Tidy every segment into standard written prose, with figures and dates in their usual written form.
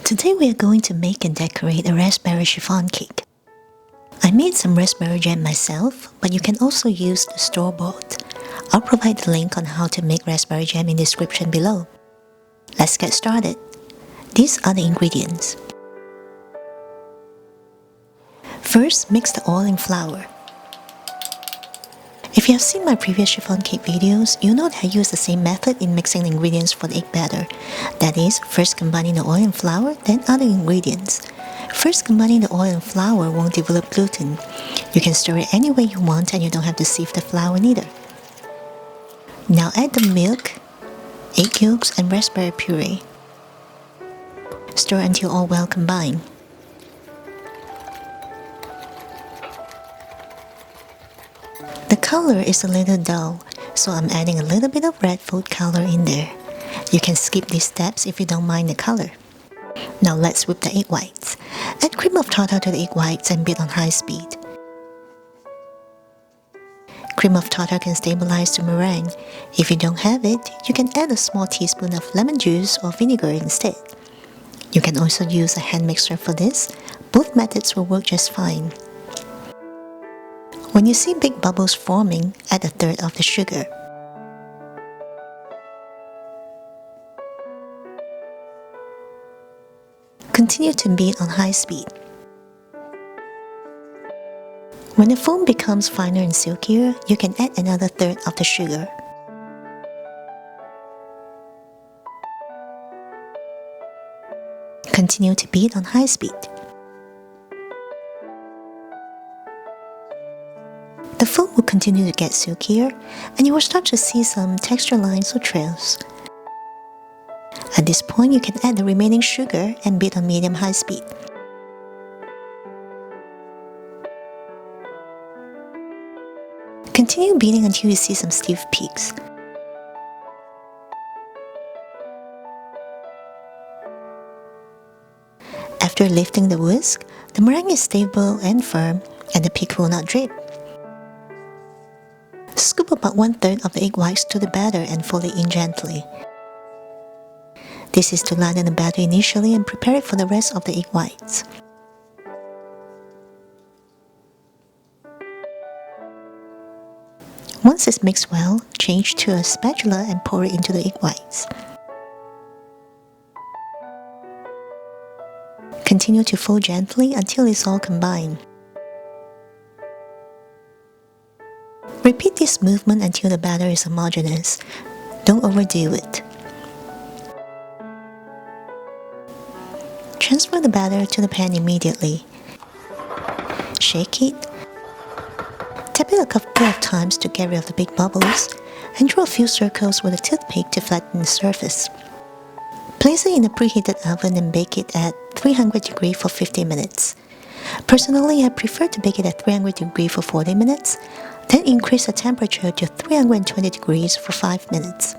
Today we are going to make and decorate a raspberry chiffon cake. I made some raspberry jam myself, but you can also use the store-bought. I'll provide the link on how to make raspberry jam in the description below. Let's get started. These are the ingredients. First, mix the oil and flour. If you have seen my previous chiffon cake videos, you know that I use the same method in mixing the ingredients for the egg batter. That is, first combining the oil and flour, then other ingredients. First combining the oil and flour won't develop gluten. You can stir it any way you want and you don't have to sieve the flour neither. Now add the milk, egg yolks and raspberry puree. Stir until all well combined. The color is a little dull, so I'm adding a little bit of red food color in there. You can skip these steps if you don't mind the color. Now let's whip the egg whites. Add cream of tartar to the egg whites and beat on high speed. Cream of tartar can stabilize the meringue. If you don't have it, you can add a small teaspoon of lemon juice or vinegar instead. You can also use a hand mixer for this. Both methods will work just fine. When you see big bubbles forming, add a third of the sugar. Continue to beat on high speed. When the foam becomes finer and silkier, you can add another third of the sugar. Continue to beat on high speed. The foam will continue to get silkier, and you will start to see some texture lines or trails. At this point, you can add the remaining sugar and beat on medium-high speed. Continue beating until you see some stiff peaks. After lifting the whisk, the meringue is stable and firm, and the peak will not drip. Scoop about 1/3 of the egg whites to the batter and fold it in gently. This is to line the batter initially and prepare it for the rest of the egg whites. Once it's mixed well, change to a spatula and pour it into the egg whites. Continue to fold gently until it's all combined. Repeat this movement until the batter is homogeneous. Don't overdo it. Transfer the batter to the pan immediately. Shake it. Tap it a couple of times to get rid of the big bubbles, and draw a few circles with a toothpick to flatten the surface. Place it in a preheated oven and bake it at 300 degrees for 50 minutes. Personally, I prefer to bake it at 300 degrees for 40 minutes, then increase the temperature to 320 degrees for 5 minutes.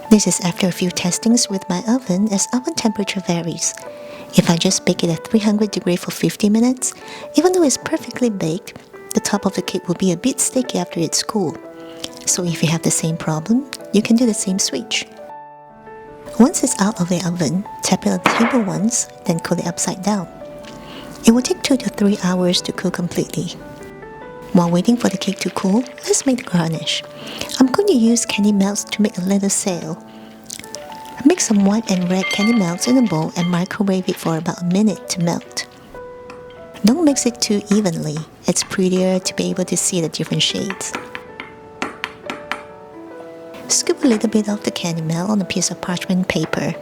This is after a few testings with my oven, as oven temperature varies. If I just bake it at 300 degrees for 50 minutes, even though it's perfectly baked, the top of the cake will be a bit sticky after it's cool. So if you have the same problem, you can do the same switch. Once it's out of the oven, tap it on the table once, then cool it upside down. It will take 2 to 3 hours to cool completely. While waiting for the cake to cool, let's make the garnish. I'm going to use candy melts to make a little sail. Mix some white and red candy melts in a bowl and microwave it for about a minute to melt. Don't mix it too evenly. It's prettier to be able to see the different shades. Scoop a little bit of the candy melt on a piece of parchment paper.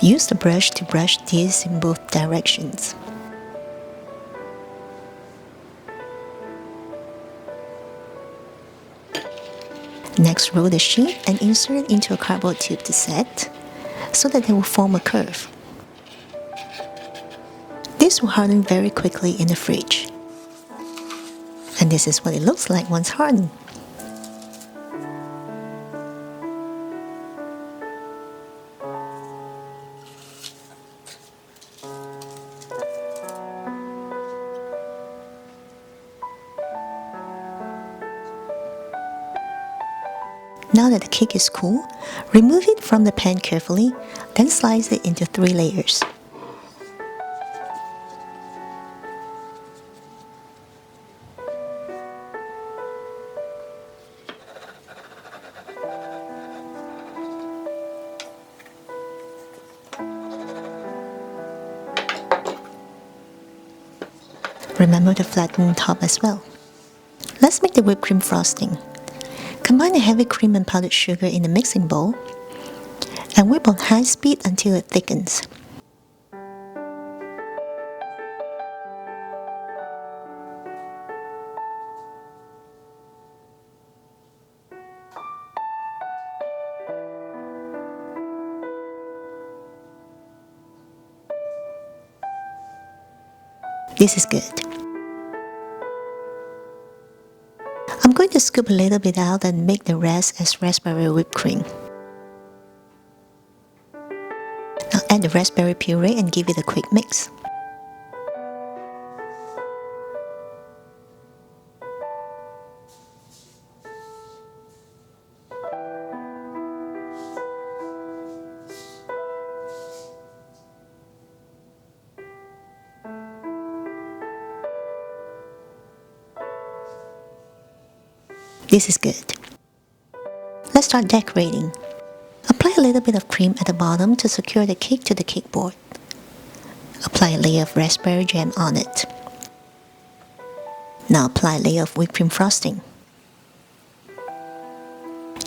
Use the brush to brush this in both directions. Next, roll the sheet and insert it into a cardboard tube to set, so that they will form a curve. This will harden very quickly in the fridge. And this is what it looks like once hardened. Now that the cake is cool, remove it from the pan carefully, then slice it into 3 layers. Remember to flatten the top as well. Let's make the whipped cream frosting. Combine the heavy cream and powdered sugar in the mixing bowl and whip on high speed until it thickens. This is good. I'm going to scoop a little bit out and make the rest as raspberry whipped cream. Now add the raspberry puree and give it a quick mix. This is good. Let's start decorating. Apply a little bit of cream at the bottom to secure the cake to the cake board. Apply a layer of raspberry jam on it. Now apply a layer of whipped cream frosting.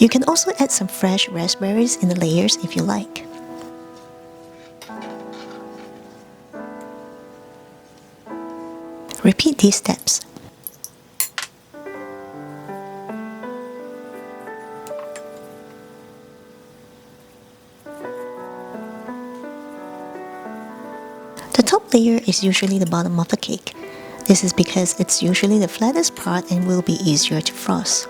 You can also add some fresh raspberries in the layers if you like. Repeat these steps. The top layer is usually the bottom of the cake. This is because it's usually the flattest part and will be easier to frost.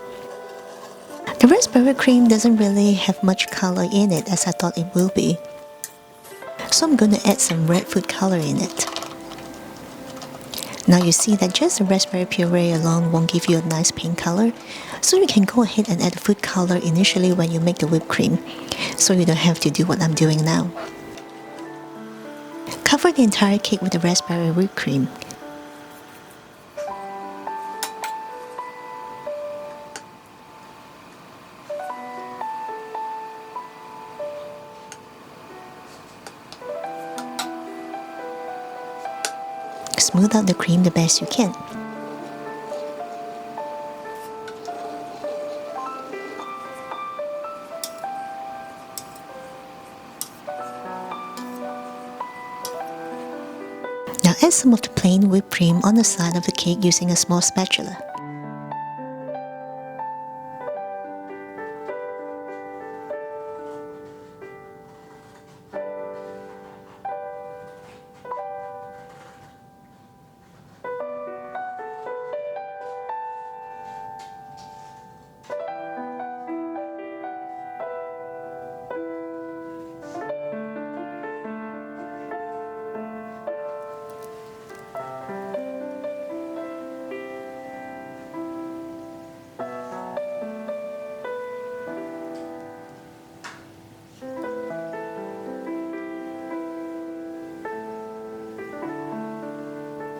The raspberry cream doesn't really have much color in it as I thought it will be, so I'm going to add some red food color in it. Now you see that just the raspberry puree alone won't give you a nice pink color, so you can go ahead and add food color initially when you make the whipped cream, so you don't have to do what I'm doing now. Cover the entire cake with the raspberry whipped cream. Smooth out the cream the best you can. Now add some of the plain whipped cream on the side of the cake using a small spatula.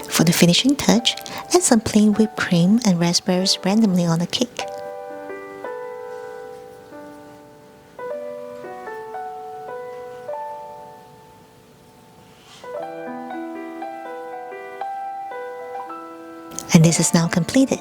For the finishing touch, add some plain whipped cream and raspberries randomly on the cake. And this is now completed.